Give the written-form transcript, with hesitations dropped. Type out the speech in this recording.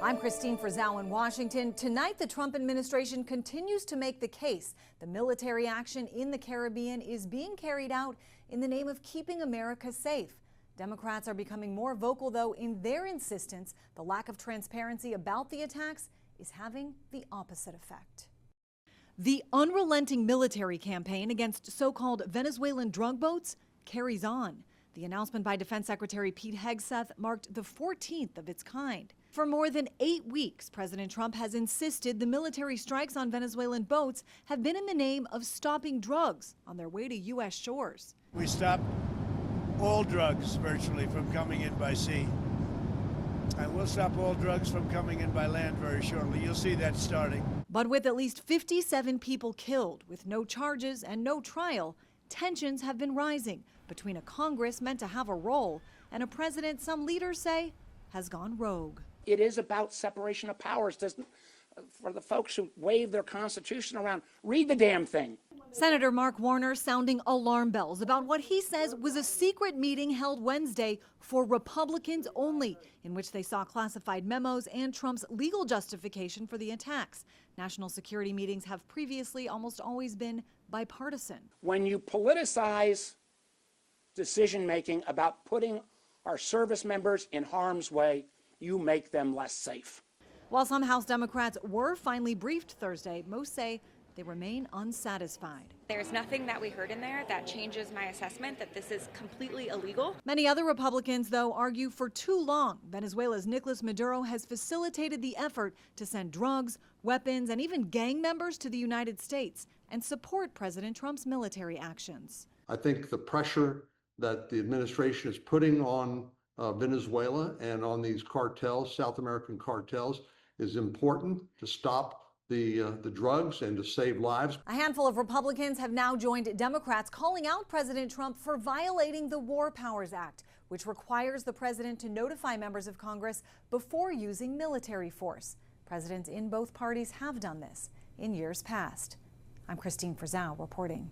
I'm Christine Frizzell in Washington. Tonight, the Trump administration continues to make the case the military action in the Caribbean is being carried out in the name of keeping America safe. Democrats are becoming more vocal, though, in their insistence the lack of transparency about the attacks is having the opposite effect. The unrelenting military campaign against so-called Venezuelan drug boats carries on. The announcement by Defense Secretary Pete Hegseth marked the 14th of its kind. For more than 8 weeks, President Trump has insisted the military strikes on Venezuelan boats have been in the name of stopping drugs on their way to U.S. shores. We stopped all drugs virtually from coming in by sea. And we'll stop all drugs from coming in by land very shortly. You'll see that starting. But with at least 57 people killed, with no charges and no trial, tensions have been rising between a Congress meant to have a role and a president some leaders say has gone rogue. It is about separation of powers. For the folks who wave their Constitution around, read the damn thing. Senator Mark Warner sounding alarm bells about what he says was a secret meeting held Wednesday for Republicans only, in which they saw classified memos and Trump's legal justification for the attacks. National security meetings have previously almost always been bipartisan. When you politicize decision-making about putting our service members in harm's way, you make them less safe. While some House Democrats were finally briefed Thursday, most say they remain unsatisfied. There's nothing that we heard in there that changes my assessment that this is completely illegal. Many other Republicans, though, argue for too long Venezuela's Nicolas Maduro has facilitated the effort to send drugs, weapons, and even gang members to the United States and support President Trump's military actions. I think the pressure that the administration is putting on Venezuela and on these cartels, South American cartels, is important to stop the drugs and to save lives. A handful of Republicans have now joined Democrats calling out President Trump for violating the War Powers Act, which requires the president to notify members of Congress before using military force. Presidents in both parties have done this in years past. I'm Christine Frizzell reporting.